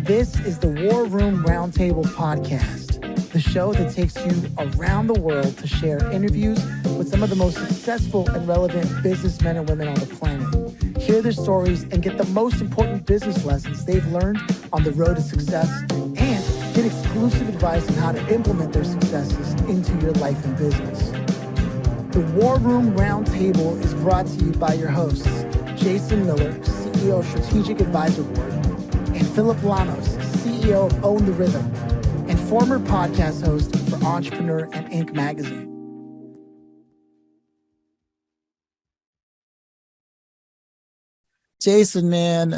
This is the War Room Roundtable podcast, the show that takes you around the world to share interviews with some of the most successful and relevant businessmen and women on the planet. Hear their stories and get the most important business lessons they've learned on the road to success, and get exclusive advice on how to implement their successes into your life and business. The War Room Roundtable is brought to you by your hosts, Jason Miller, CEO of Strategic Advisor Board, and Phillip Lanos, CEO of Own the Rhythm, and former podcast host for Entrepreneur and Inc. magazine. Jason, man,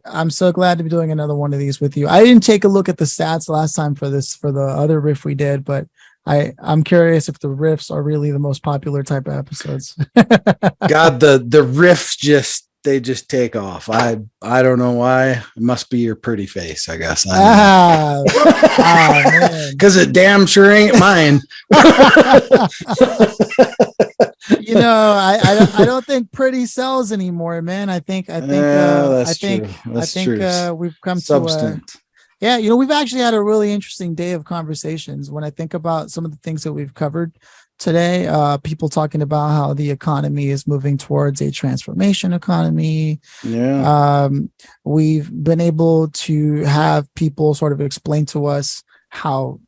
I'm so glad to be doing another one of these with you. I didn't take a look at the stats last time for the other riff we did, but I'm curious if the riffs are really the most popular type of episodes. God, the riffs just take off. I don't know why. It must be your pretty face, I guess. Man. Because it damn sure ain't mine. You know, I don't think pretty sells anymore, man. I think we've come Substance. to we've actually had a really interesting day of conversations. When I think about some of the things that we've covered today, people talking about how the economy is moving towards a transformation economy. Yeah. We've been able to have people sort of explain to us how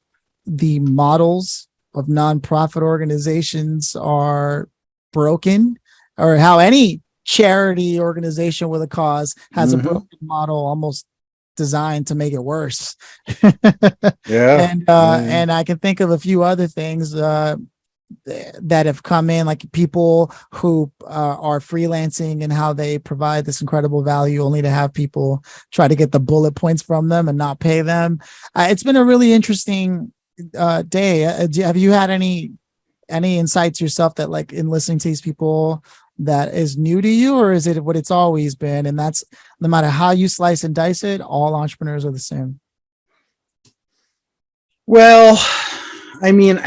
the models of nonprofit organizations are broken, or how any charity organization with a cause has a broken model almost designed to make it worse. And I can think of a few other things that have come in, like people who are freelancing and how they provide this incredible value only to have people try to get the bullet points from them and not pay them. It's been a really interesting day. Have you had any insights yourself that, like, in listening to these people, that is new to you, or is it what it's always been? And that's, no matter how you slice and dice it, all entrepreneurs are the same. Well, I mean,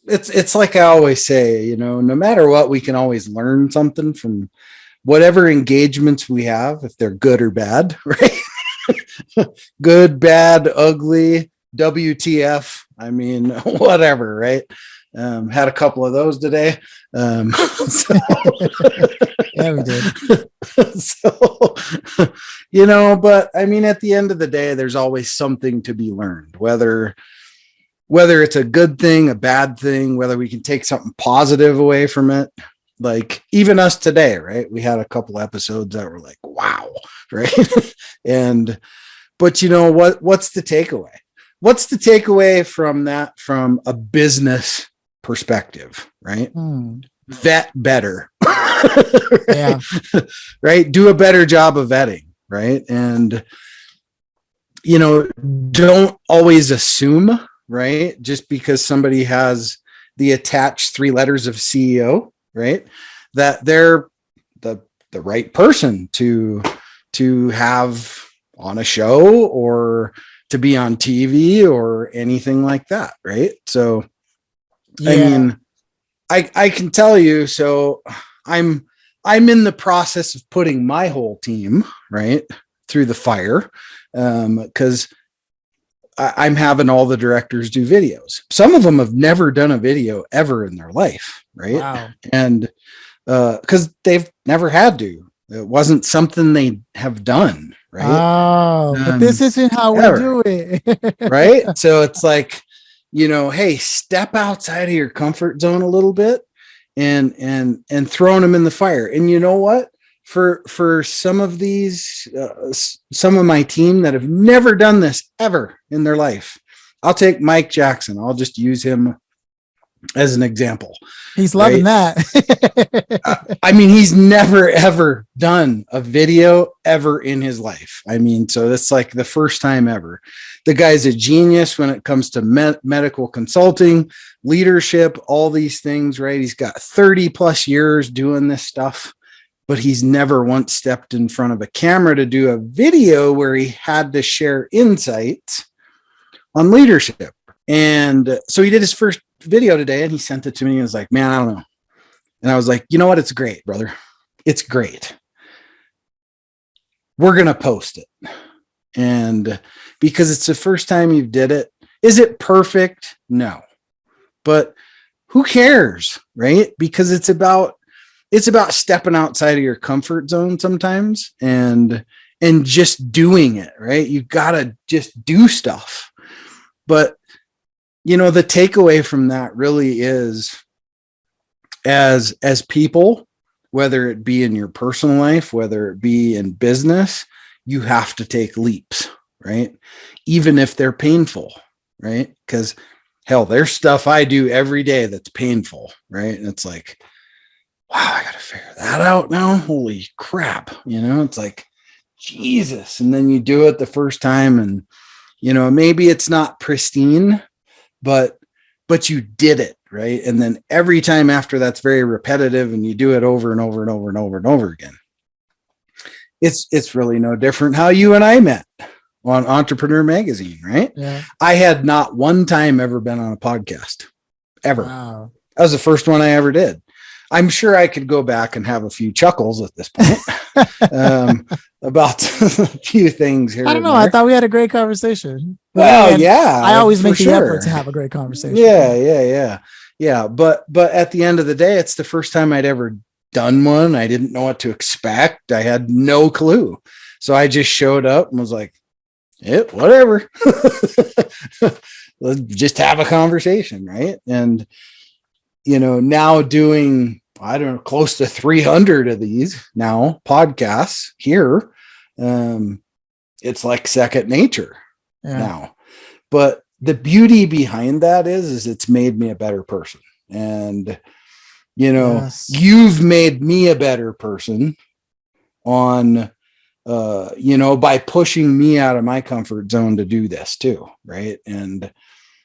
it's like I always say, you know, no matter what, we can always learn something from whatever engagements we have, if they're good or bad, right? Good, bad, ugly, WTF. I mean, whatever, right? Had a couple of those today. Yeah, we did. So, you know, but I mean, at the end of the day, there's always something to be learned, whether it's a good thing, a bad thing, whether we can take something positive away from it. Like even us today, right? We had a couple episodes that were like, wow, right? But you know, what's the takeaway? What's the takeaway from that, from a business perspective, right? Vet better. Right? Yeah. Right. Do a better job of vetting. Right. And, you know, don't always assume, right, just because somebody has the attached 3 letters of CEO, right, that they're the right person to have on a show or to be on TV or anything like that. Right. So, yeah. I mean, I can tell you, so I'm in the process of putting my whole team, right, through the fire, because I'm having all the directors do videos. Some of them have never done a video ever in their life, right? Wow. And because they've never had to. It wasn't something they have done, right? Oh, but this isn't how ever. we do it. Right? So it's like, you know, hey, step outside of your comfort zone a little bit and throwing them in the fire. And you know what? For some of these, some of my team that have never done this ever in their life, I'll take Mike Jackson. I'll just use him as an example. He's loving that. I mean, he's never, ever done a video ever in his life. I mean, so that's like the first time ever. The guy's a genius when it comes to medical consulting, leadership, all these things, right? He's got 30 plus years doing this stuff, but he's never once stepped in front of a camera to do a video where he had to share insights on leadership. And so he did his first video today and he sent it to me and was like, man, I don't know. And I was like, you know what? It's great, brother. It's great. We're going to post it. And because it's the first time you did it. Is it perfect? No. But who cares, right? Because it's about stepping outside of your comfort zone sometimes and just doing it, right? You got to just do stuff. But the takeaway from that really is as people, whether it be in your personal life, whether it be in business, you have to take leaps, right? Even if they're painful, right? Because hell, there's stuff I do every day that's painful, right? And it's like, wow, I got to figure that out now. Holy crap. It's like, Jesus. And then you do it the first time and, maybe it's not pristine, but you did it, right? And then every time after that's very repetitive and you do it over and over and over and over and over again. It's really no different how you and I met on Entrepreneur Magazine, right? Yeah. I had not one time ever been on a podcast, ever. Wow. That was the first one I ever did. I'm sure I could go back and have a few chuckles at this point about a few things here. I don't know. I thought we had a great conversation. Well, yeah. I always make the effort to have a great conversation. Yeah. But at the end of the day, it's the first time I'd ever done one. I didn't know what to expect. I had no clue. So I just showed up and was like, yeah, whatever. Let's just have a conversation, right? And now doing, I don't know, close to 300 of these now podcasts here. It's like second nature now. But the beauty behind that is it's made me a better person. And, you've made me a better person on, by pushing me out of my comfort zone to do this too. Right. And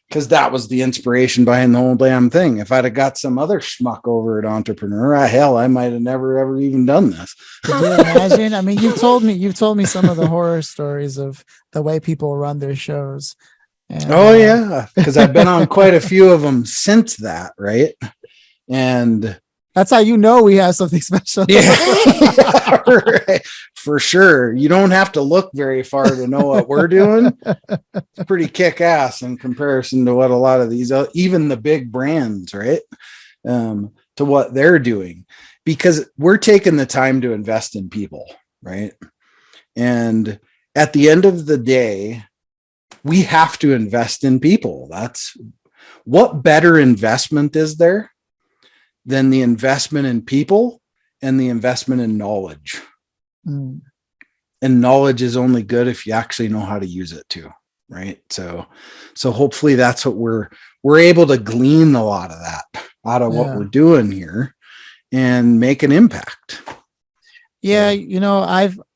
because that was the inspiration behind the whole damn thing. If I'd have got some other schmuck over at Entrepreneur, I might have never, ever even done this. Could you imagine? I mean, you've told me some of the horror stories of the way people run their shows. And, yeah. Because I've been on quite a few of them since that. Right. And that's how we have something special. Yeah, right. For sure. You don't have to look very far to know what we're doing. It's pretty kick ass in comparison to what a lot of these, even the big brands, right? To what they're doing, because we're taking the time to invest in people, right? And at the end of the day, we have to invest in people. That's what better investment is there than the investment in people and the investment in knowledge. And knowledge is only good if you actually know how to use it too. Right. So hopefully that's what we're able to glean a lot of that out of what we're doing here and make an impact. Yeah.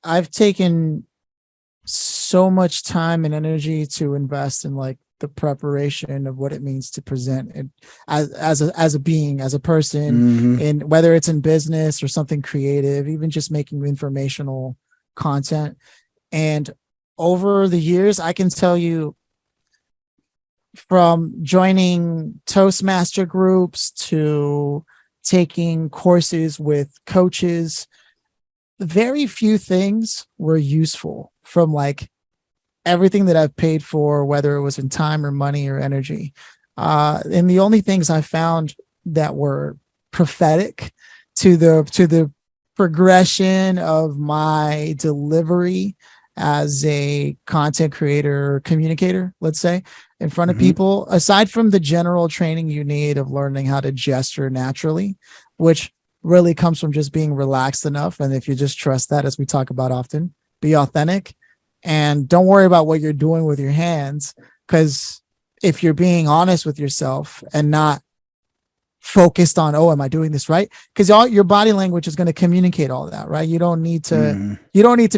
I've taken so much time and energy to invest in like the preparation of what it means to present it as a being, as a person, and whether it's in business or something creative, even just making informational content. And over the years, I can tell you, from joining Toastmaster groups to taking courses with coaches, very few things were useful from like everything that I've paid for, whether it was in time or money or energy. And the only things I found that were prophetic to the progression of my delivery as a content creator or communicator, let's say, in front of people, aside from the general training you need of learning how to gesture naturally, which really comes from just being relaxed enough. And if you just trust that, as we talk about often, be authentic. And don't worry about what you're doing with your hands, because if you're being honest with yourself and not focused on, oh, am I doing this right? Because all your body language is going to communicate all that, right? You don't need to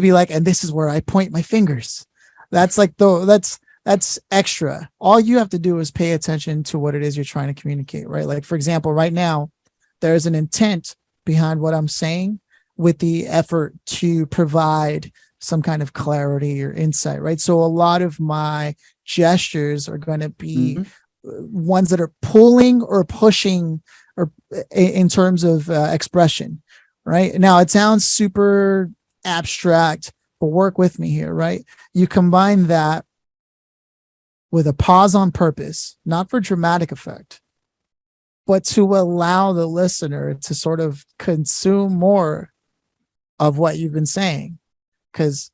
be like, and this is where I point my fingers. That's like that's extra. All you have to do is pay attention to what it is you're trying to communicate, right? Like, for example, right now, there's an intent behind what I'm saying with the effort to provide some kind of clarity or insight, right? So a lot of my gestures are going to be ones that are pulling or pushing, or in terms of expression, right? Now it sounds super abstract, but work with me here, right? You combine that with a pause on purpose, not for dramatic effect, but to allow the listener to sort of consume more of what you've been saying. Because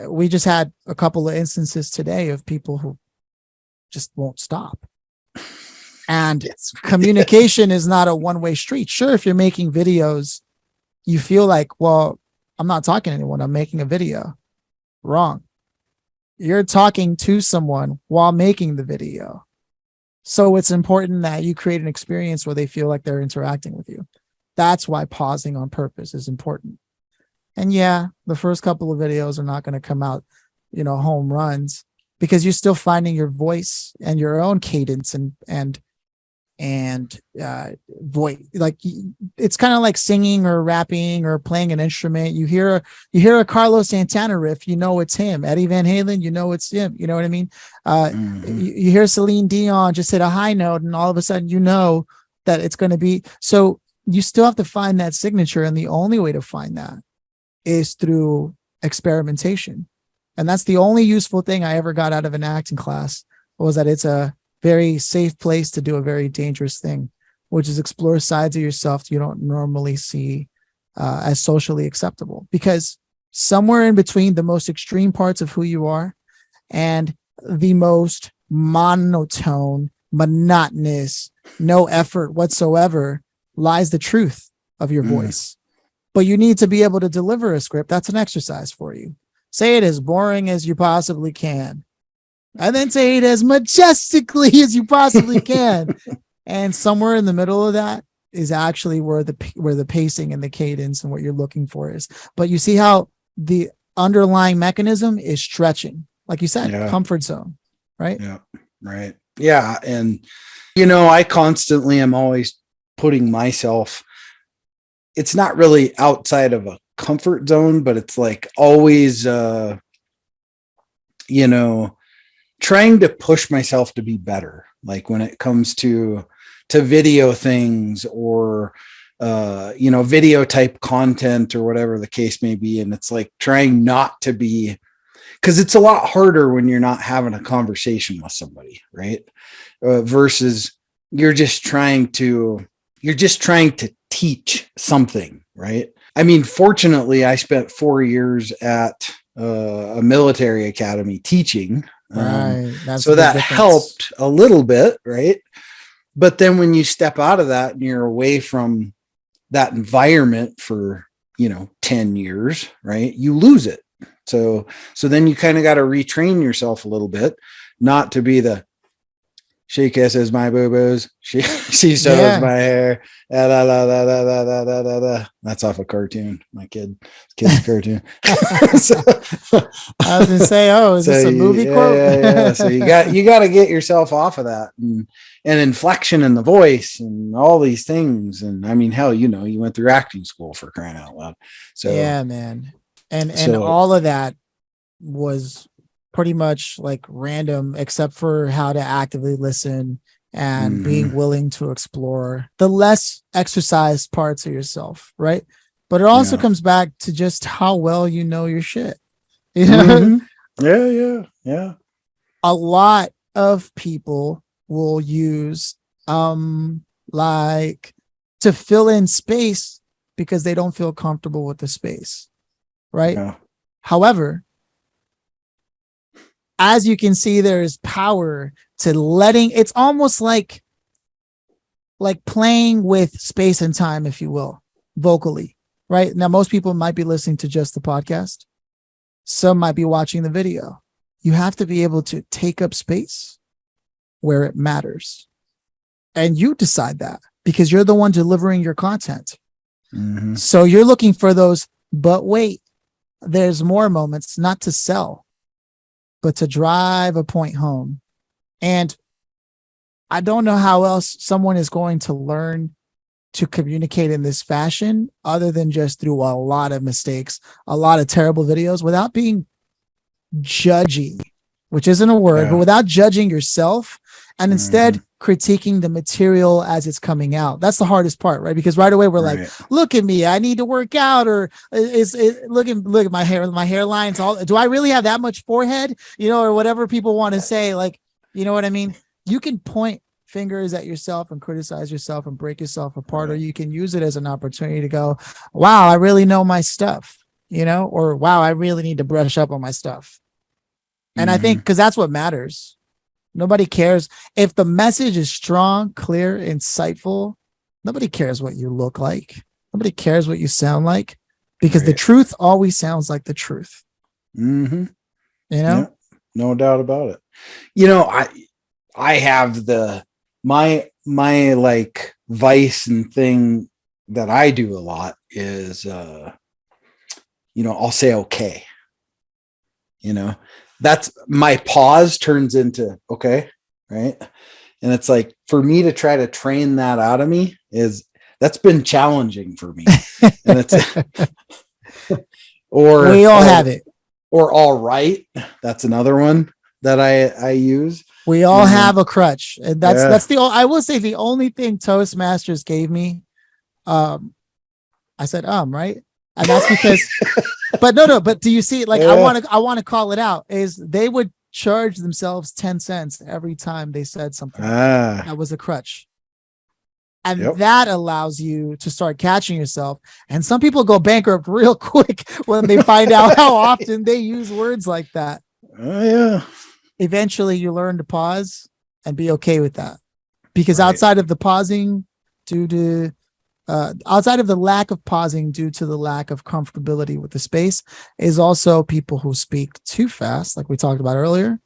we just had a couple of instances today of people who just won't stop. And communication is not a one-way street. Sure, if you're making videos, you feel like, well, I'm not talking to anyone, I'm making a video. Wrong. You're talking to someone while making the video. So it's important that you create an experience where they feel like they're interacting with you. That's why pausing on purpose is important. And yeah, the first couple of videos are not going to come out, home runs, because you're still finding your voice and your own cadence and voice. Like, it's kind of like singing or rapping or playing an instrument. You hear a Carlos Santana riff, it's him. Eddie Van Halen, it's him. You know what I mean? You hear Celine Dion just hit a high note, and all of a sudden that it's going to be. So you still have to find that signature, and the only way to find that is through experimentation. And that's the only useful thing I ever got out of an acting class, was that it's a very safe place to do a very dangerous thing, which is explore sides of yourself you don't normally see as socially acceptable. Because somewhere in between the most extreme parts of who you are and the most monotone, monotonous, no effort whatsoever lies the truth of your voice. But you need to be able to deliver a script. That's an exercise for you. Say it as boring as you possibly can, and then say it as majestically as you possibly can. And somewhere in the middle of that is actually where the pacing and the cadence and what you're looking for is. But you see how the underlying mechanism is stretching, like you said, comfort zone, right? Yeah, right. Yeah. And, I constantly am always putting myself, it's not really outside of a comfort zone, but it's like always, trying to push myself to be better. Like when it comes to video things or, video type content or whatever the case may be. And it's like trying not to be, because it's a lot harder when you're not having a conversation with somebody, right? Versus you're just trying to teach something, right? I mean, fortunately, I spent 4 years at a military academy teaching. Right. So that helped a little bit, right? But then when you step out of that and you're away from that environment for, 10 years, right? You lose it. So then you kind of got to retrain yourself a little bit, not to be the she kisses my boo-boos, she sews my hair. Da, da, da, da, da, da, da, da, da. That's off a cartoon. My kid's cartoon. So, I was gonna say, is this a movie quote? Yeah. So you got to get yourself off of that, and inflection in the voice and all these things. And I mean, hell, you went through acting school, for crying out loud. So yeah, man. And all of that was pretty much like random, except for how to actively listen and being willing to explore the less exercised parts of yourself, right? But it also comes back to just how well you know your shit. Yeah. A lot of people will use like to fill in space because they don't feel comfortable with the space, right? Yeah. However, as you can see, there is power to letting, it's almost like playing with space and time, if you will, vocally, right? Now, most people might be listening to just the podcast. Some might be watching the video. You have to be able to take up space where it matters. And you decide that because you're the one delivering your content. So you're looking for those, but wait, there's more moments, not to sell, but to drive a point home. And I don't know how else someone is going to learn to communicate in this fashion other than just through a lot of mistakes, a lot of terrible videos, without being judgy, which isn't a word, but without judging yourself, and instead critiquing the material as it's coming out. That's the hardest part, right? Because right away we're like, look at me, I need to work out, or look at my hair, my hairline's all, do I really have that much forehead? You know, or whatever people want to say, like, you know what I mean? You can point fingers at yourself and criticize yourself and break yourself apart, or you can use it as an opportunity to go, wow, I really know my stuff, you know, or wow, I really need to brush up on my stuff. And I think because that's what matters. Nobody cares if the message is strong, clear, insightful. Nobody cares what you look like. Nobody cares what you sound like, because the truth always sounds like the truth. You know, no doubt about it. You know, I have my like vice and thing that I do a lot is, you know, I'll say, okay, you know, that's my pause turns into okay. Right. And it's like, for me to try to train that out of me that's been challenging for me. And it's, or we all have it. Or all right. That's another one that I use. We all have a crutch. And that's I will say the only thing Toastmasters gave me, I said, right. And that's because, but do you see, like, I want to call it out, is they would charge themselves 10 cents every time they said something that was a crutch. And that allows you to start catching yourself. And some people go bankrupt real quick when they find out how often they use words like that. Eventually you learn to pause and be okay with that, because outside of the pausing outside of the lack of pausing due to the lack of comfortability with the space, is also people who speak too fast, like we talked about earlier.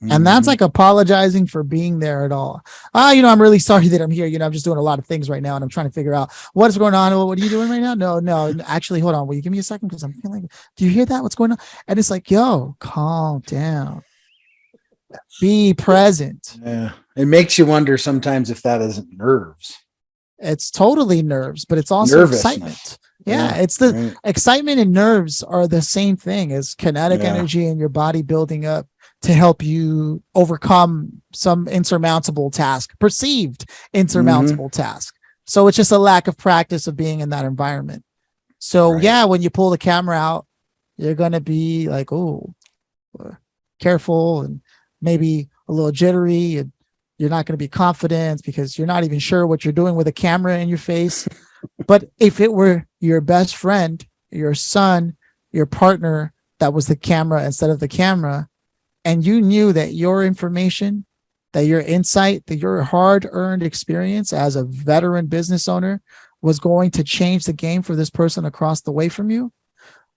And that's like apologizing for being there at all. You know, I'm really sorry that I'm here. You know, I'm just doing a lot of things right now and I'm trying to figure out what's going on. What are you doing right now? No, actually, hold on. Will you give me a second? Because I'm feeling, do you hear that? What's going on? And it's like, yo, calm down. Be present. Yeah. It makes you wonder sometimes if that isn't nerves. It's totally nerves, but it's also excitement. It's the excitement and nerves are the same thing as kinetic energy in your body building up to help you overcome some insurmountable task, perceived insurmountable task. So it's just a lack of practice of being in that environment. So when you pull the camera out, you're going to be like, oh, careful and maybe a little jittery, and you're not going to be confident because you're not even sure what you're doing with a camera in your face. But if it were your best friend, your son, your partner, that was the camera instead of the camera, and you knew that your information, that your insight, that your hard-earned experience as a veteran business owner was going to change the game for this person across the way from you,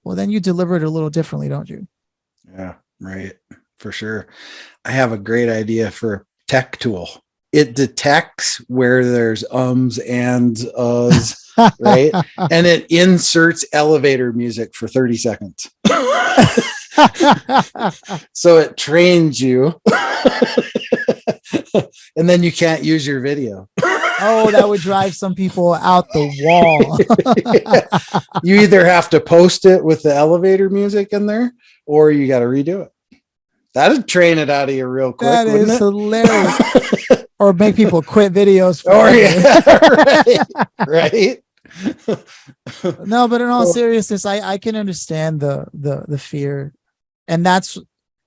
well, then you deliver it a little differently, don't you? Yeah, right. For sure. I have a great idea for a tech tool. It detects where there's ums, ands, uhs, right? And it inserts elevator music for 30 seconds. So it trains you. And then you can't use your video. Oh, that would drive some people out the wall. You either have to post it with the elevator music in there, or you got to redo it. That'd train it out of you real quick. That is hilarious. Or make people quit videos. Right. No, but in all seriousness, I can understand the fear. And that's,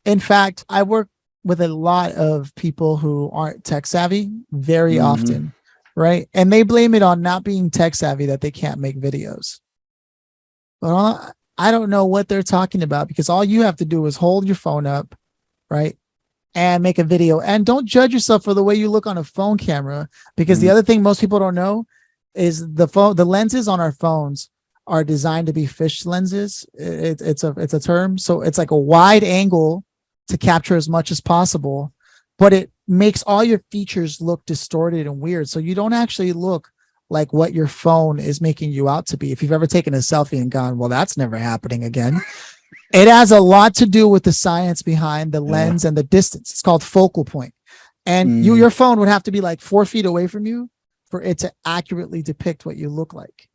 in fact, I work with a lot of people who aren't tech savvy very often, right? And they blame it on not being tech savvy that they can't make videos. But I don't know what they're talking about, because all you have to do is hold your phone up, right? And make a video. And don't judge yourself for the way you look on a phone camera, because the other thing most people don't know is the lenses on our phones are designed to be fish lenses. It's a term. So it's like a wide angle to capture as much as possible, but it makes all your features look distorted and weird. So you don't actually look like what your phone is making you out to be. If you've ever taken a selfie and gone, well, that's never happening again. It has a lot to do with the science behind the lens and the distance. It's called focal point. And your phone would have to be like 4 feet away from you for it to accurately depict what you look like.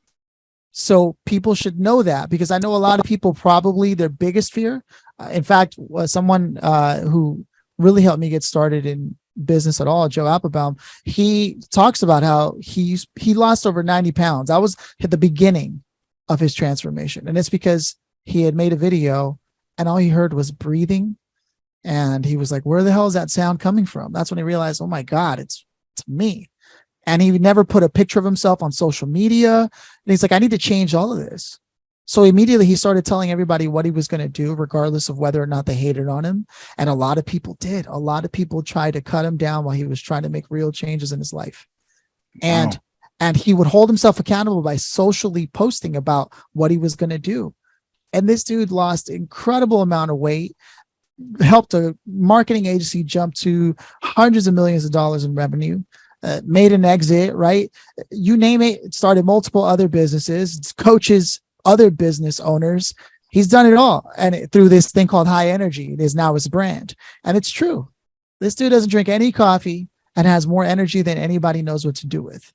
So people should know that, because I know a lot of people, probably their biggest fear. In fact, someone who really helped me get started in business at all, Joe Applebaum, he talks about how he lost over 90 pounds. That was at the beginning of his transformation. And it's because he had made a video and all he heard was breathing. And he was like, where the hell is that sound coming from? That's when he realized, oh my God, it's me. And he never put a picture of himself on social media. And he's like, I need to change all of this. So immediately he started telling everybody what he was going to do, regardless of whether or not they hated on him. And a lot of people did. A lot of people tried to cut him down while he was trying to make real changes in his life. And, and he would hold himself accountable by socially posting about what he was going to do. And this dude lost incredible amount of weight, helped a marketing agency jump to hundreds of millions of dollars in revenue, made an exit, right? You name it, started multiple other businesses, coaches, other business owners. He's done it all. And through this thing called high energy, it is now his brand. And it's true. This dude doesn't drink any coffee and has more energy than anybody knows what to do with.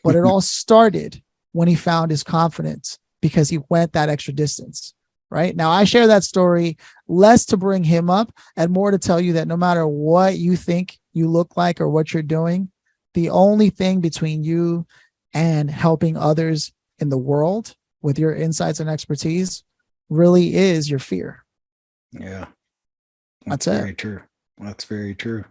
But it all started when he found his confidence because he went that extra distance, right? Now, I share that story less to bring him up and more to tell you that no matter what you think you look like or what you're doing, the only thing between you and helping others in the world with your insights and expertise really is your fear. Yeah. That's very true. That's very true.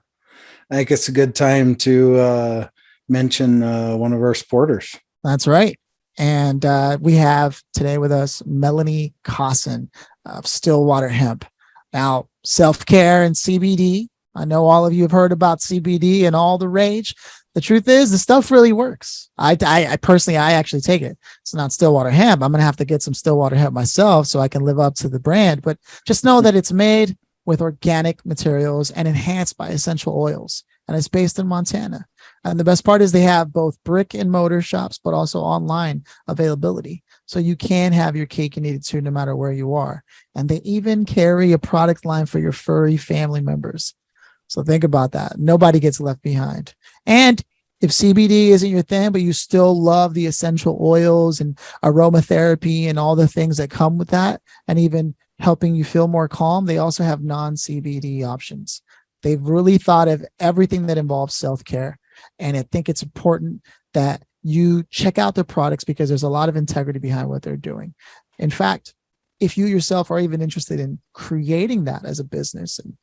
I think it's a good time to mention one of our supporters. That's right. And we have today with us Melanie Cosson of Stillwater Hemp. Now, self-care and CBD. I know all of you have heard about CBD and all the rage. The truth is, the stuff really works. I personally, I actually take it. It's not Stillwater Hemp. I'm going to have to get some Stillwater Hemp myself so I can live up to the brand. But just know that it's made with organic materials and enhanced by essential oils. And it's based in Montana. And the best part is they have both brick and mortar shops, but also online availability. So you can have your cake and eat it too, no matter where you are. And they even carry a product line for your furry family members. So think about that. Nobody gets left behind. And if CBD isn't your thing, but you still love the essential oils and aromatherapy and all the things that come with that, and even helping you feel more calm, they also have non-CBD options. They've really thought of everything that involves self-care. And I think it's important that you check out their products because there's a lot of integrity behind what they're doing. In fact, if you yourself are even interested in creating that as a business and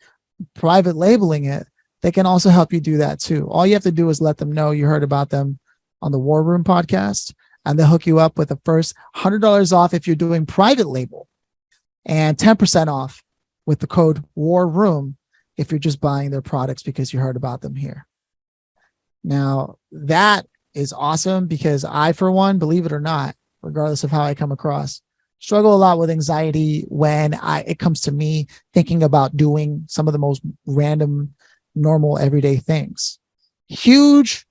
private labeling it, they can also help you do that too. All you have to do is let them know you heard about them on the War Room podcast, and they'll hook you up with the first $100 off if you're doing private label and 10% off with the code War Room if you're just buying their products because you heard about them here. Now, that is awesome because I, for one, believe it or not, regardless of how I come across, struggle a lot with anxiety when it comes to me thinking about doing some of the most random, normal, everyday things. Huge,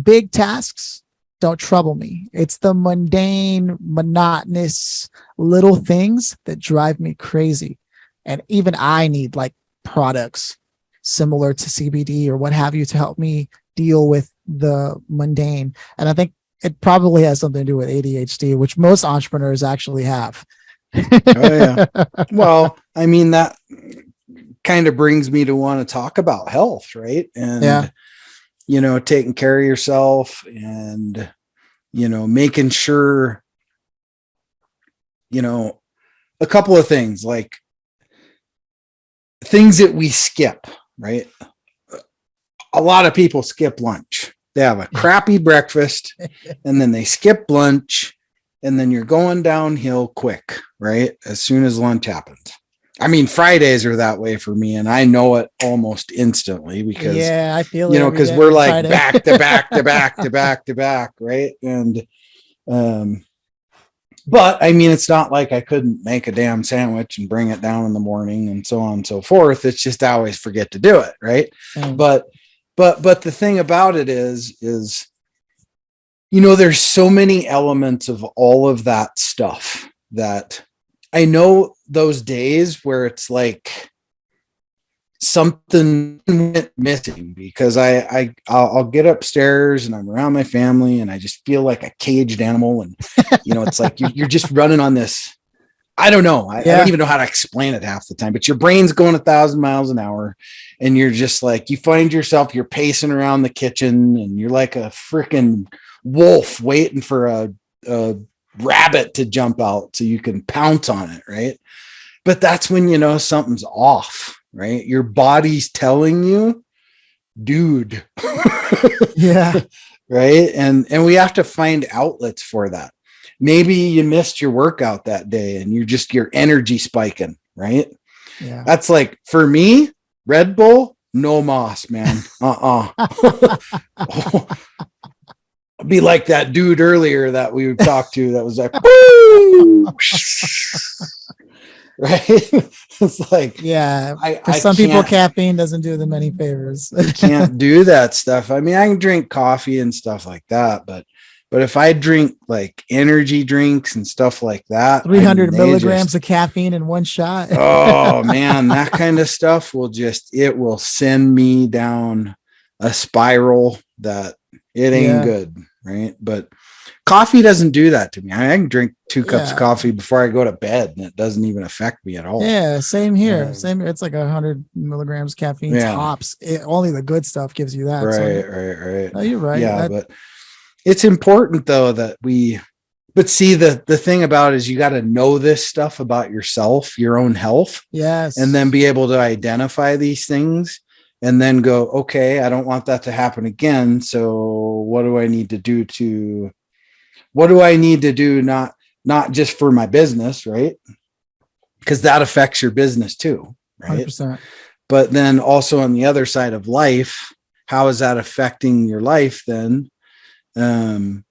big tasks don't trouble me. It's the mundane, monotonous little things that drive me crazy. And even I need like products similar to CBD or what have you to help me deal with the mundane. And I think it probably has something to do with ADHD, which most entrepreneurs actually have. Oh, yeah. Well, I mean, that kind of brings me to want to talk about health, right? And, you know, taking care of yourself and, you know, making sure, you know, a couple of things like things that we skip, right? A lot of people skip lunch. They have a crappy breakfast and then they skip lunch and then you're going downhill quick, right? As soon as lunch happens. I mean, Fridays are that way for me and I know it almost instantly because, I feel you know, because we're like back to back to back to back to back, right? And, but I mean, it's not like I couldn't make a damn sandwich and bring it down in the morning and so on and so forth. It's just I always forget to do it, right? But the thing about it is, you know, there's so many elements of all of that stuff that I know those days where it's like something went missing because I'll get upstairs and I'm around my family and I just feel like a caged animal. And, you know, it's like you're just running on this I don't know. I don't even know how to explain it half the time, but your brain's going 1,000 miles an hour and you're just like, you find yourself, you're pacing around the kitchen and you're like a freaking wolf waiting for a rabbit to jump out so you can pounce on it. Right. But that's when, you know, something's off, right? Your body's telling you, dude. Yeah. Right. And we have to find outlets for that. Maybe you missed your workout that day and your energy spiking, right? Yeah. That's like, for me, Red Bull, no moss, man. Be like that dude earlier that we would talk to that was like, woo! Right? It's like, yeah, for some people, caffeine doesn't do them any favors. Can't do that stuff. I mean, I can drink coffee and stuff like that, but if I drink like energy drinks and stuff like that, 300 milligrams of caffeine in one shot. Oh man, that kind of stuff it will send me down a spiral that it ain't good. Right. But coffee doesn't do that to me. I can drink 2 cups of coffee before I go to bed and it doesn't even affect me at all. Yeah. Same here. Same. It's like 100 milligrams caffeine tops. Only the good stuff gives you that. Right. No, you're right. Yeah. But it's important though but see, the thing about it is you got to know this stuff about yourself, your own health. Yes. And then be able to identify these things and then go, okay, I don't want that to happen again. So what do I need to do not just for my business, right? Because that affects your business too, right? 100%. But then also on the other side of life, how is that affecting your life then? You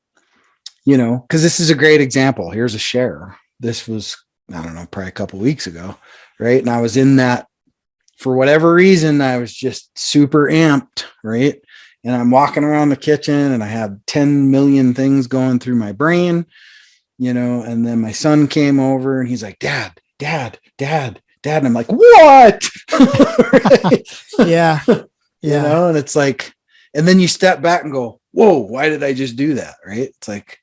know, because this is a great example. Here's a share. This was, I don't know, probably a couple of weeks ago, right? And I was in that, for whatever reason, I was just super amped, right? And I'm walking around the kitchen and I had 10 million things going through my brain, you know, and then my son came over and he's like, Dad. And I'm like, what? Right? Yeah. You know, and it's like, and then you step back and go, whoa, why did I just do that? Right. It's like,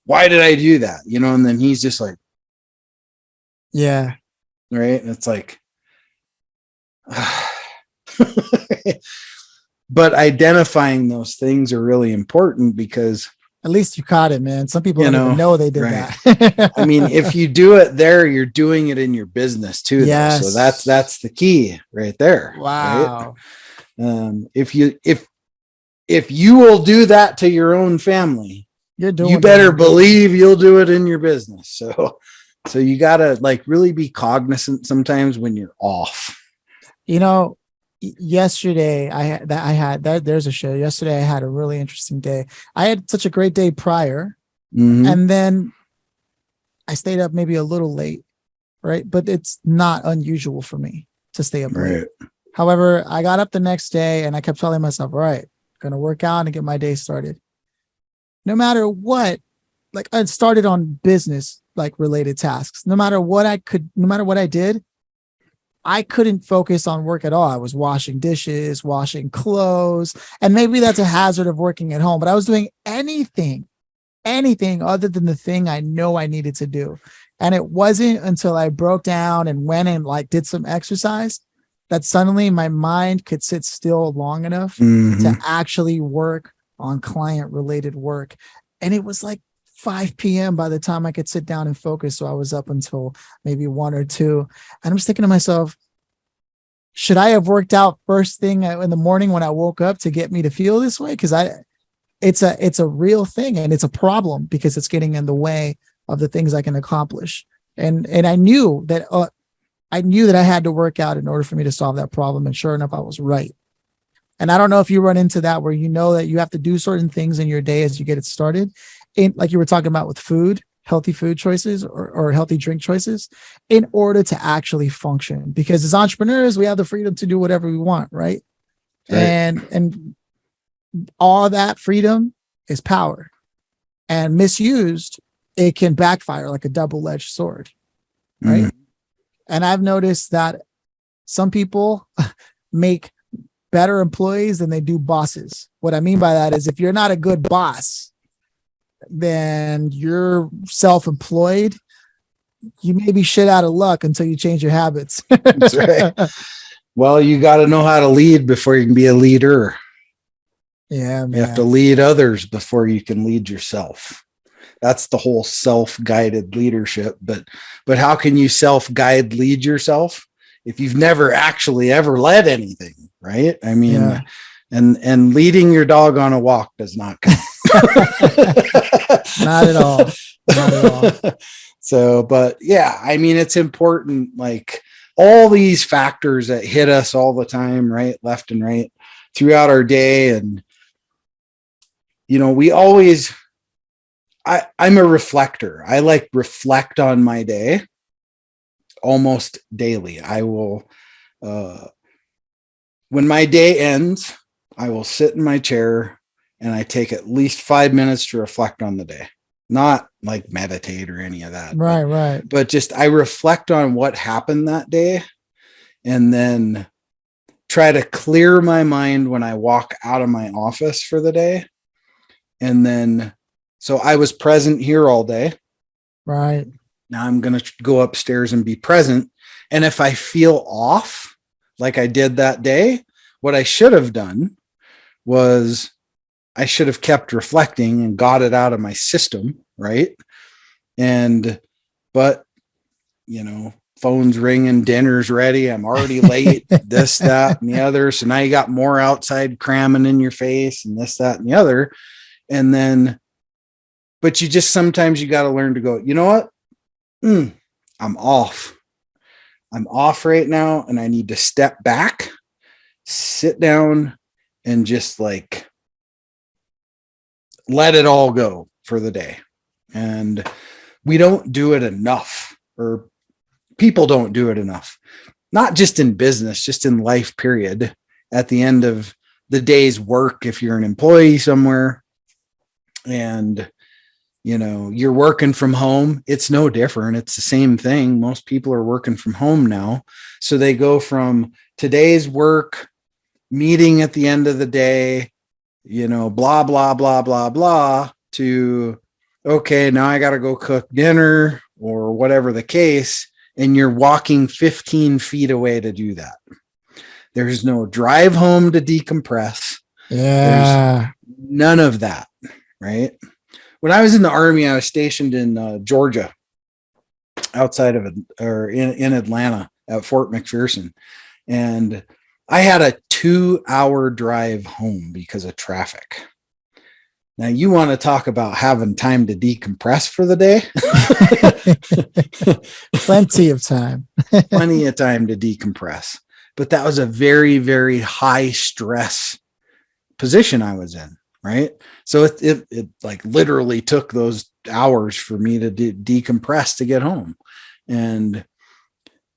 why did I do that? You know, and then he's just like, yeah. Right. And it's like, but identifying those things are really important because at least you caught it, man. Some people don't even know they did that. I mean, if you do it there, you're doing it in your business too. Yes. Though. So that's the key right there. Wow. Right? If you will do that to your own family, you better believe you'll do it in your business. So you gotta like really be cognizant sometimes when you're off. You know, yesterday there's a show. Yesterday I had a really interesting day. I had such a great day prior, and then I stayed up maybe a little late, right? But it's not unusual for me to stay up late. However, I got up the next day and I kept telling myself, all right, gonna work out and get my day started. No matter what, like I started on business like related tasks. No matter what I did, I couldn't focus on work at all. I was washing dishes, washing clothes, and maybe that's a hazard of working at home, but I was doing anything other than the thing I know I needed to do. And it wasn't until I broke down and went and like did some exercise that suddenly my mind could sit still long enough to actually work on client related work. And it was like 5 p.m. by the time I could sit down and focus. So I was up until maybe 1 or 2. And I was thinking to myself, should I have worked out first thing in the morning when I woke up to get me to feel this way? Because it's a real thing and it's a problem because it's getting in the way of the things I can accomplish. And I knew that I had to work out in order for me to solve that problem. And sure enough, I was right. And I don't know if you run into that where you know that you have to do certain things in your day as you get it started. Like you were talking about with food, healthy food choices or healthy drink choices in order to actually function. Because as entrepreneurs, we have the freedom to do whatever we want, right? And all that freedom is power. And misused, it can backfire like a double-edged sword, right? And I've noticed that some people make better employees than they do bosses. What I mean by that is if you're not a good boss, then you're self-employed, you may be shit out of luck until you change your habits. That's right. Well, you got to know how to lead before you can be a leader. Yeah, man. You have to lead others before you can lead yourself. That's the whole self-guided leadership. But how can you self-guide lead yourself if you've never actually ever led anything, right? I mean, Yeah. and leading your dog on a walk does not count. Not at all. Not at all. So, but yeah, I mean, it's important, like all these factors that hit us all the time, right? Left and right throughout our day. And, you know, we always, I'm a reflector. I like reflect on my day almost daily. I will, when my day ends, I will sit in my chair and I take at least 5 minutes to reflect on the day. Not like meditate or any of that. Right, right. But just I reflect on what happened that day and then try to clear my mind when I walk out of my office for the day. And then, so I was present here all day. Right. Now I'm going to go upstairs and be present. And if I feel off, like I did that day, what I should have done was I should have kept reflecting and got it out of my system. Right. But, you know, phone's ringing, dinner's ready. I'm already late, this, that, and the other. So now you got more outside cramming in your face and this, that, and the other. And then, but you just, sometimes you got to learn to go, you know what? I'm off. I'm off right now. And I need to step back, sit down and just like let it all go for the day. And we don't do it enough, or people don't do it enough, not just in business, just in life, period. At the end of the day's work, if you're an employee somewhere and, you know, you're working from home, it's no different. It's the same thing. Most people are working from home now. So they go from today's work, meeting at the end of the day, you know, blah, blah, blah, blah, blah, to, okay, now I got to go cook dinner or whatever the case. And you're walking 15 feet away to do that. There's no drive home to decompress. Yeah. There's none of that, right? When I was in the Army, I was stationed in Georgia, outside of, or in Atlanta at Fort McPherson. And I had a 2-hour drive home because of traffic. Now you want to talk about having time to decompress for the day? Plenty of time. Plenty of time to decompress. But that was a very, very high stress position I was in, right? So it like literally took those hours for me to decompress to get home. And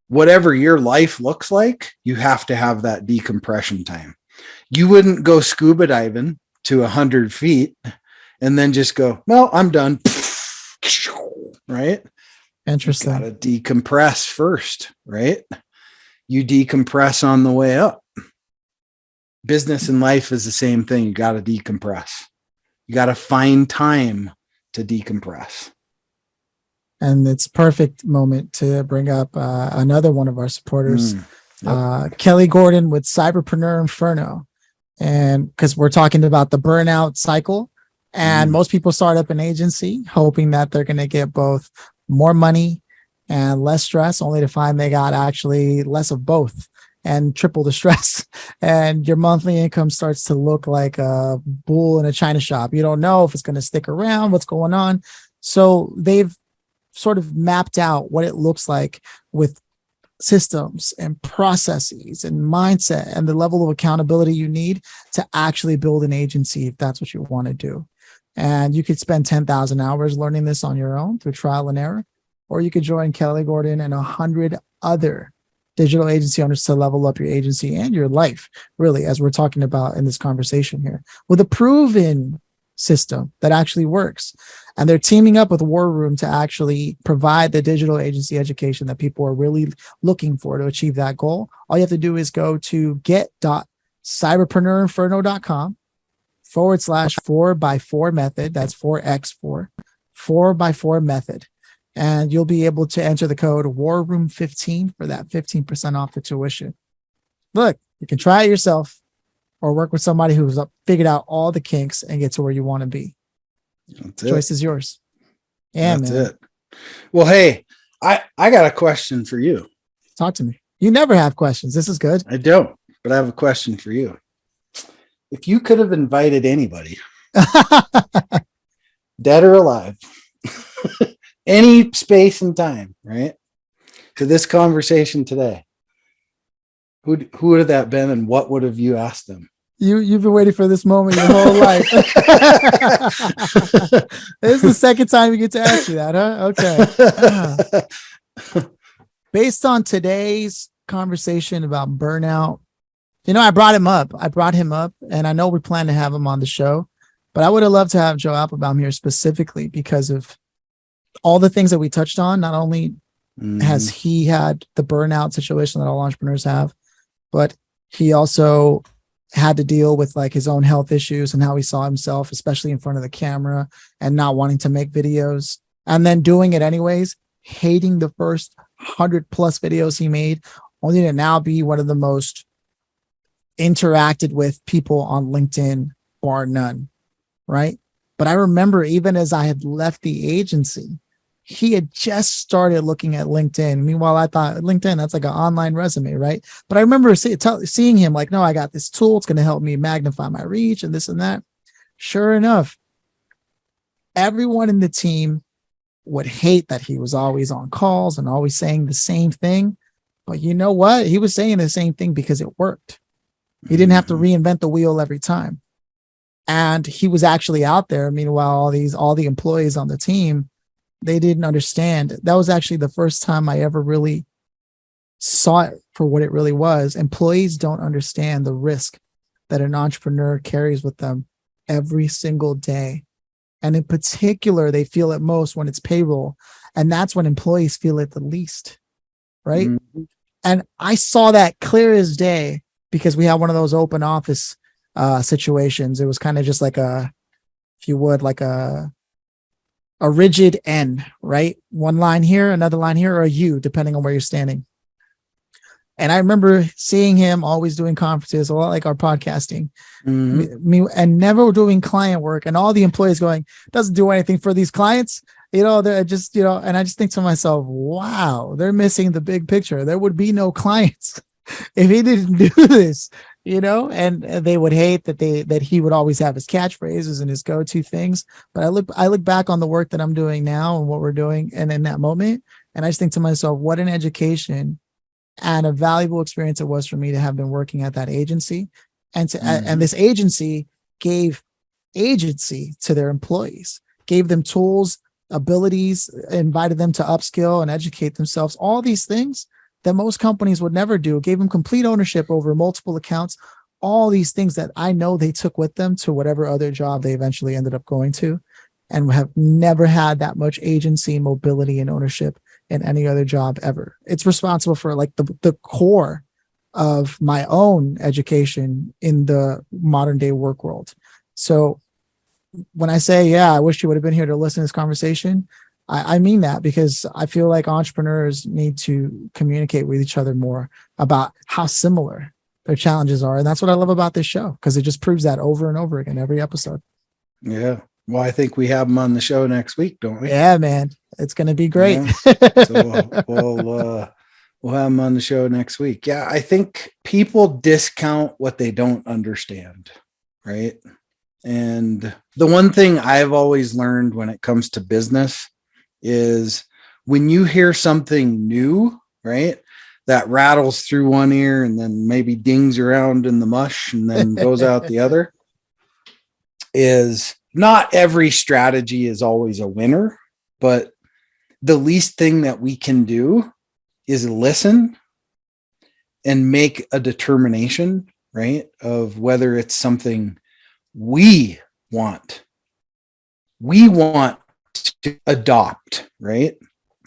whatever your life looks like, you have to have that decompression time. You wouldn't go scuba diving to 100 feet and then just go, well, I'm done. Right? Interesting. You gotta decompress first, right? You decompress on the way up. Business and life is the same thing. You got to decompress. You got to find time to decompress. And it's perfect moment to bring up another one of our supporters, Yep. Kelly Gordon with Cyberpreneur Inferno. And because we're talking about the burnout cycle, and most people start up an agency hoping that they're going to get both more money and less stress, only to find they got actually less of both and triple the stress. And your monthly income starts to look like a bull in a china shop. You don't know if it's going to stick around, what's going on. So they've sort of mapped out what it looks like with systems and processes and mindset and the level of accountability you need to actually build an agency if that's what you want to do. And you could spend 10,000 hours learning this on your own through trial and error, or you could join Kelly Gordon and 100 other digital agency owners to level up your agency and your life, really, as we're talking about in this conversation here, with a proven system that actually works. And they're teaming up with War Room to actually provide the digital agency education that people are really looking for to achieve that goal. All you have to do is go to get.cyberpreneurinferno.com /4x4 method. That's 4x4 4x4 method. and you'll be able to enter the code War Room 15 for that 15% off the tuition. Look, you can try it yourself or work with somebody who's figured out all the kinks and get to where you want to be. That's Choice it. is yours. Yeah, That's man. it. Well, hey, I got a question for you. Talk to me. You never have questions. This is good. I don't, but I have a question for you. If you could have invited anybody, dead or alive, any space and time, right, to this conversation today, who would have that been, and what would have you asked them? You've been waiting for this moment your whole life. This is the second time you get to ask me that, huh? Okay. Based on today's conversation about burnout, I brought him up. And I know we plan to have him on the show, but I would have loved to have Joe Applebaum here specifically because of all the things that we touched on. Not only has he had the burnout situation that all entrepreneurs have, but he also had to deal with like his own health issues and how he saw himself, especially in front of the camera and not wanting to make videos and then doing it anyways, hating the first 100+ videos he made, only to now be one of the most interacted with people on LinkedIn, bar none. Right. But I remember even as I had left the agency, he had just started looking at LinkedIn. Meanwhile, I thought LinkedIn, that's like an online resume, right? But I remember seeing him like, no, I got this tool. It's going to help me magnify my reach and this and that. Sure enough, everyone in the team would hate that he was always on calls and always saying the same thing. But you know what? He was saying the same thing because it worked. He didn't have to reinvent the wheel every time. And he was actually out there. Meanwhile, all the employees on the team, they didn't understand. That was actually the first time I ever really saw it for what it really was. Employees don't understand the risk that an entrepreneur carries with them every single day. And in particular, they feel it most when it's payroll. And that's when employees feel it the least, right? Mm-hmm. And I saw that clear as day because we had one of those open office situations. It was kind of just like if you would, like a rigid N, right? One line here, another line here, or a U, depending on where you're standing. And I remember seeing him always doing conferences, a lot like our podcasting, and never doing client work. And all the employees going, doesn't do anything for these clients. They're just, and I just think to myself, wow, they're missing the big picture. There would be no clients if he didn't do this, and they would hate that he would always have his catchphrases and his go-to things. But I look back on the work that I'm doing now and what we're doing and in that moment, and I just think to myself, what an education and a valuable experience it was for me to have been working at that agency. And and this agency gave agency to their employees, gave them tools, abilities, invited them to upskill and educate themselves, all these things that most companies would never do, gave them complete ownership over multiple accounts, all these things that I know they took with them to whatever other job they eventually ended up going to, and have never had that much agency, mobility, and ownership in any other job ever. It's responsible for like the core of my own education in the modern day work world. So when I say, yeah, I wish you would have been here to listen to this conversation, I mean that because I feel like entrepreneurs need to communicate with each other more about how similar their challenges are. And that's what I love about this show, because it just proves that over and over again, every episode. Yeah. Well, I think we have them on the show next week, don't we? Yeah, man. It's going to be great. Yeah. So we'll have them on the show next week. Yeah. I think people discount what they don't understand. Right. And the one thing I've always learned when it comes to business is when you hear something new, right, that rattles through one ear and then maybe dings around in the mush and then goes out the other, is not every strategy is always a winner, but the least thing that we can do is listen and make a determination, right, of whether it's something we want to adopt, right?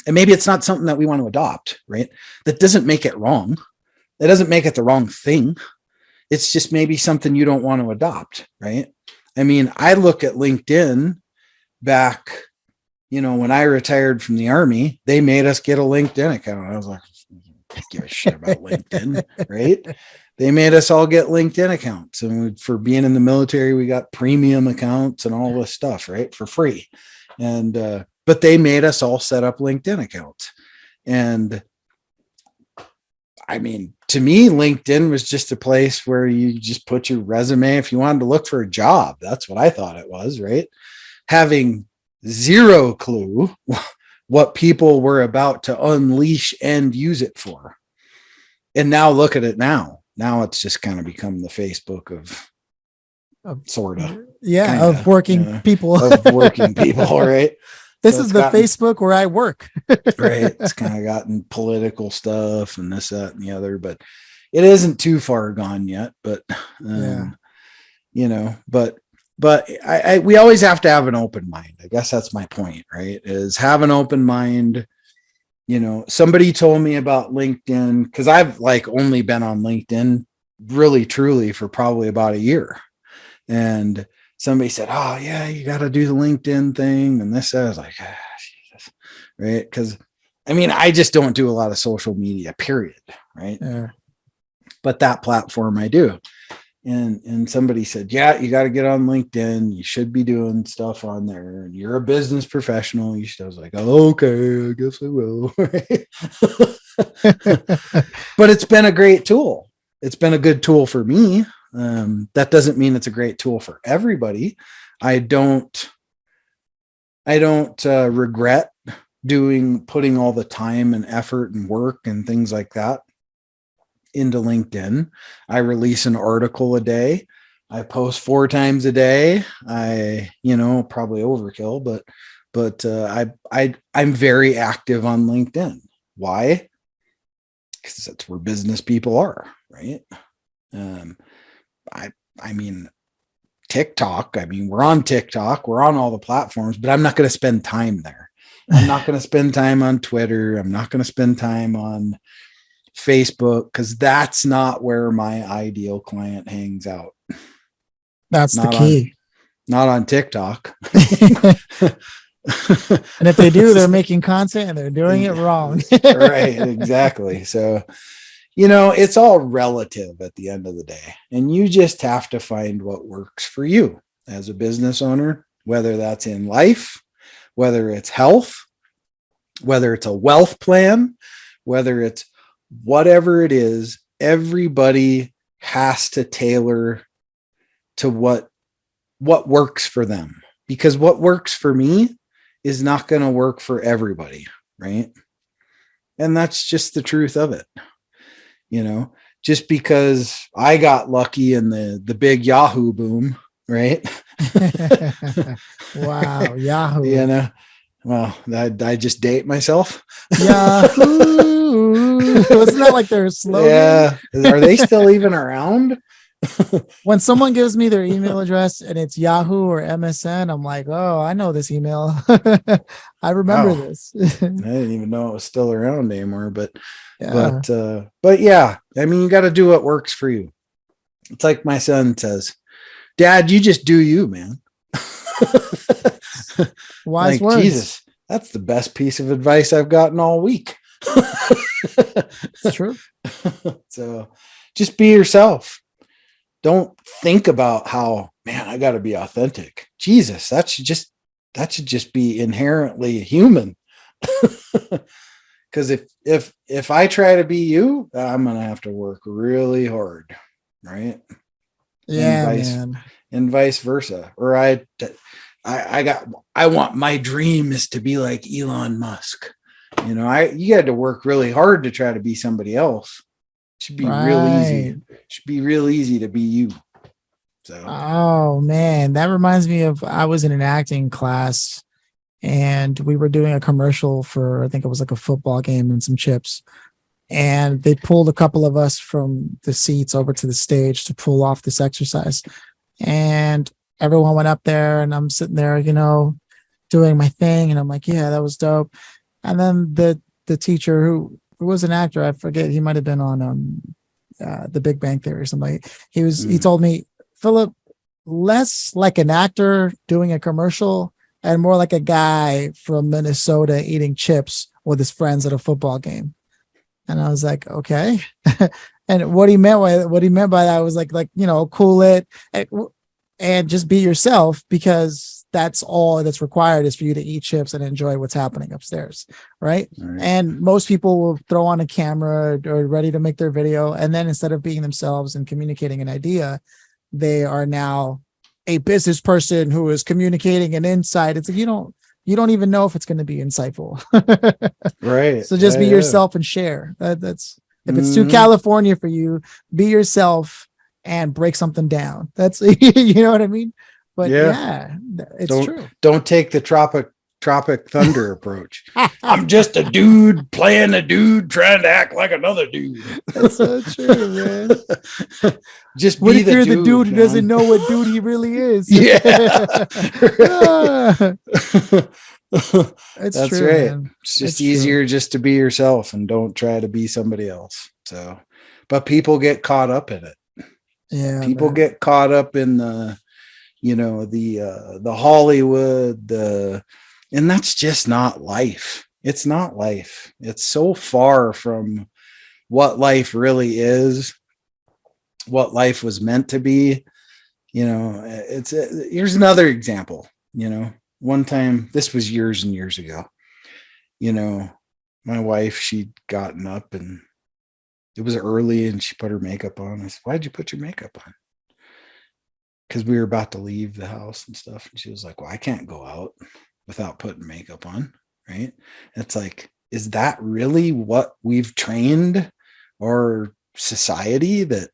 And maybe it's not something that we want to adopt, right? That doesn't make it wrong. That doesn't make it the wrong thing. It's just maybe something you don't want to adopt, right? I mean, I look at LinkedIn back when I retired from the Army, they made us get a LinkedIn account. I was like, I don't give a shit about LinkedIn, right? They made us all get LinkedIn accounts. And for being in the military, we got premium accounts and all this stuff, right? For free. And, but they made us all set up LinkedIn accounts. And I mean, to me, LinkedIn was just a place where you just put your resume. If you wanted to look for a job, that's what I thought it was, right? Having zero clue what people were about to unleash and use it for. And now look at it now. Now it's just kind of become the Facebook of sort of. Yeah, of working people. Of working people, right? This is the Facebook where I work. Right. It's kind of gotten political stuff and this, that, and the other, but it isn't too far gone yet. But, but we always have to have an open mind. I guess that's my point, right? Is have an open mind. Somebody told me about LinkedIn because I've only been on LinkedIn really, truly for probably about a year. And somebody said, oh yeah, you got to do the LinkedIn thing. And this, I was like, Jesus. Right. Because I just don't do a lot of social media, period. Right. Yeah. But that platform I do. And somebody said, yeah, you got to get on LinkedIn. You should be doing stuff on there. And you're a business professional. I was like, oh, okay, I guess I will. But it's been a great tool. It's been a good tool for me. That doesn't mean it's a great tool for everybody. I don't regret putting all the time and effort and work and things like that into LinkedIn. I release an article a day. I post 4 times a day. I, probably overkill, but I'm very active on LinkedIn. Why? Because that's where business people are, right? TikTok. We're on TikTok. We're on all the platforms, but I'm not going to spend time there. I'm not going to spend time on Twitter. I'm not going to spend time on Facebook because that's not where my ideal client hangs out. That's the key. Not on TikTok. And if they do, they're making content and they're doing it wrong. Right, exactly. So, it's all relative at the end of the day. And you just have to find what works for you as a business owner, whether that's in life, whether it's health, whether it's a wealth plan, whether it's whatever it is. Everybody has to tailor to what works for them, because what works for me is not going to work for everybody. Right. And that's just the truth of it. Just because I got lucky in the big Yahoo boom, right? Wow. Yahoo. Well, I just date myself. Yahoo. Wasn't that like their slogan? Yeah. Are they still even around? When someone gives me their email address and it's Yahoo or MSN, I'm like, oh, I know this email. I remember this. I didn't even know it was still around anymore, but yeah. But yeah, you got to do what works for you. It's like my son says, Dad, you just do you, man. Wise words. Jesus, that's the best piece of advice I've gotten all week. It's true. So just be yourself. Don't think about how, man, I got to be authentic. Jesus, that should just be inherently human. Because if I try to be you, I'm gonna have to work really hard, right? Yeah, and vice versa. Or I want, my dream is to be like Elon Musk. You had to work really hard to try to be somebody else. It should be real easy. It should be real easy to be you. So. Oh man, that reminds me of, I was in an acting class and we were doing a commercial for, I think it was like a football game and some chips. And they pulled a couple of us from the seats over to the stage to pull off this exercise. And everyone went up there and I'm sitting there, doing my thing. And I'm like, yeah, that was dope. And then the teacher who was an actor, I forget, he might've been on The Big Bang Theory or something. He told me, Phillip, less like an actor doing a commercial and more like a guy from Minnesota eating chips with his friends at a football game. And I was like, okay. And what he meant by that was like, cool it and just be yourself, because that's all that's required is for you to eat chips and enjoy what's happening upstairs. Right. And most people will throw on a camera or ready to make their video. And then instead of being themselves and communicating an idea, they are now a business person who is communicating an insight. It's like, you don't even know if it's going to be insightful. Right. So just be yourself and share. That's if it's too California for you, be yourself and break something down. That's you know what I mean? But it's true. Don't take the Tropic Thunder approach. I'm just a dude playing a dude trying to act like another dude. That's so true, man. Just what be if you're the dude who man. doesn't know what dude he really is? Yeah. That's true, right. Man. It's just easier just to be yourself and don't try to be somebody else. So, but people get caught up in it. Yeah. People get caught up in the Hollywood, and that's just not life. It's not life. It's so far from what life really is, what life was meant to be. Here's another example. One time, this was years and years ago, my wife, she'd gotten up and it was early and she put her makeup on. I said, "Why'd you put your makeup on?" Because we were about to leave the house and stuff. And she was like, "Well, I can't go out without putting makeup on." Right. And it's like, is that really what we've trained our society, that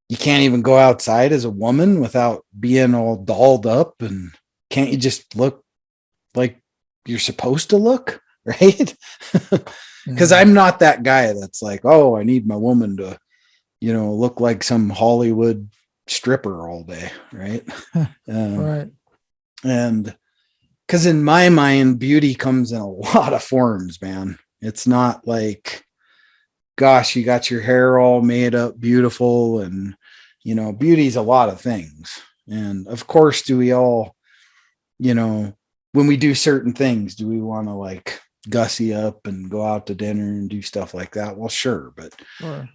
you can't even go outside as a woman without being all dolled up? And can't you just look like you're supposed to look? Right. Because I'm not that guy that's like, oh, I need my woman to, look like some Hollywood stripper all day. Right. Right. And because in my mind, beauty comes in a lot of forms, man. It's not like, gosh, you got your hair all made up beautiful, and beauty's a lot of things. And of course, do we all, when we do certain things, do we want to like gussy up and go out to dinner and do stuff like that? Well, sure.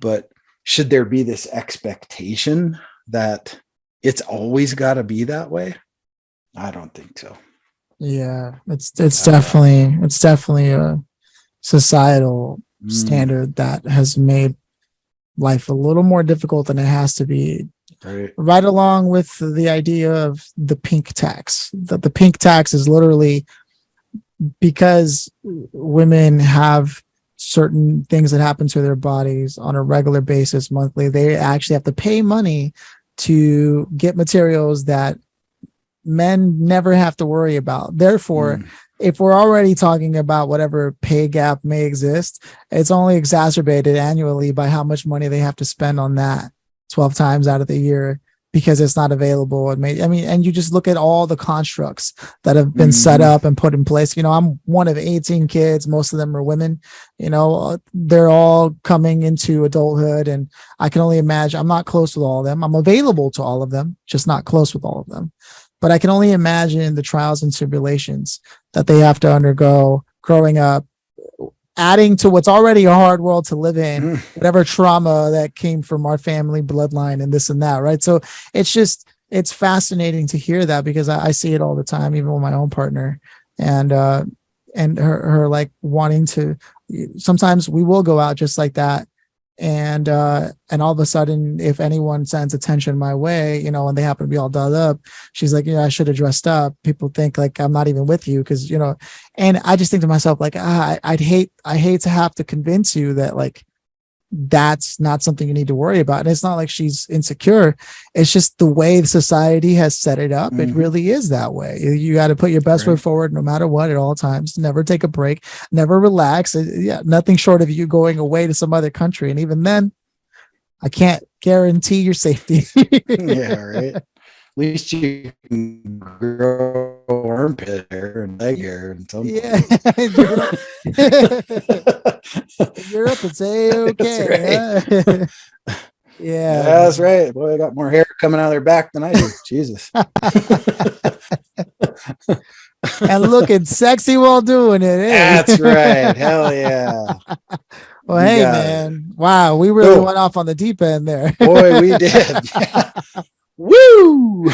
But should there be this expectation that it's always got to be that way? I don't think so. Yeah, it's definitely a societal standard that has made life a little more difficult than it has to be. Right along with the idea of the pink tax. The pink tax is literally because women have certain things that happen to their bodies on a regular basis monthly. They actually have to pay money to get materials that men never have to worry about. Therefore, if we're already talking about whatever pay gap may exist, it's only exacerbated annually by how much money they have to spend on that 12 times out of the year, because it's not available. And you just look at all the constructs that have been set up and put in place. I'm one of 18 kids. Most of them are women. They're all coming into adulthood, and I can only imagine. I'm not close with all of them. I'm available to all of them, just not close with all of them. But I can only imagine the trials and tribulations that they have to undergo growing up, adding to what's already a hard world to live in, whatever trauma that came from our family bloodline and this and that. Right. So it's fascinating to hear that, because I see it all the time, even with my own partner, and her like wanting to, sometimes we will go out just like that. And all of a sudden, if anyone sends attention my way, and they happen to be all dolled up, she's like, I should have dressed up. People think like I'm not even with you, because and I just think to myself like, I hate to have to convince you that like that's not something you need to worry about. And it's not like she's insecure. It's just the way the society has set it up. It really is that way. You got to put your best foot forward no matter what at all times. Never take a break, never relax. Nothing short of you going away to some other country. And even then, I can't guarantee your safety. Yeah, right. At least you can grow armpit hair and leg hair and something. Yeah. Europe, it's okay. Right. Yeah, that's right. Boy, I got more hair coming out of their back than I do. Jesus. and looking sexy while doing it. Eh? That's right. Hell yeah. Well, You hey, got man. Wow. We really Cool. went off on the deep end there. Boy, we did. Woo!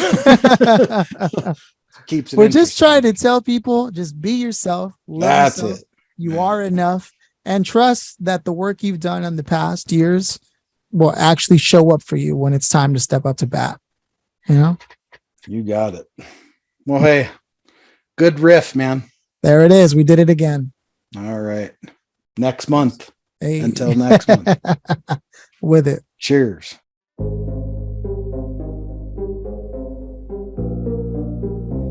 Keeps it We're just interesting. trying to tell people, just be yourself. Love That's yourself. it. You are enough, and trust that the work you've done in the past years will actually show up for you when it's time to step up to bat. You know? You got it. Well, hey, good riff, man. There it is. We did it again. All right. Next month. Hey. Until next month. With it. Cheers.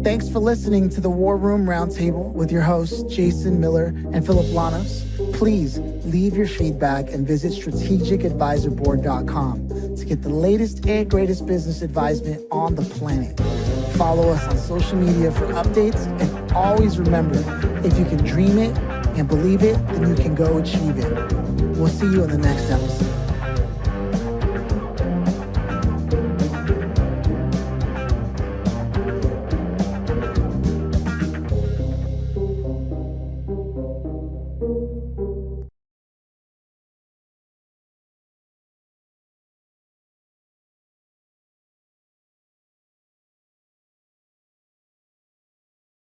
Thanks for listening to the War Room Roundtable with your hosts, Jason Miller and Phillip Lanos. Please leave your feedback and visit strategicadvisorboard.com to get the latest and greatest business advisement on the planet. Follow us on social media for updates, and always remember, if you can dream it and believe it, then you can go achieve it. We'll see you in the next episode.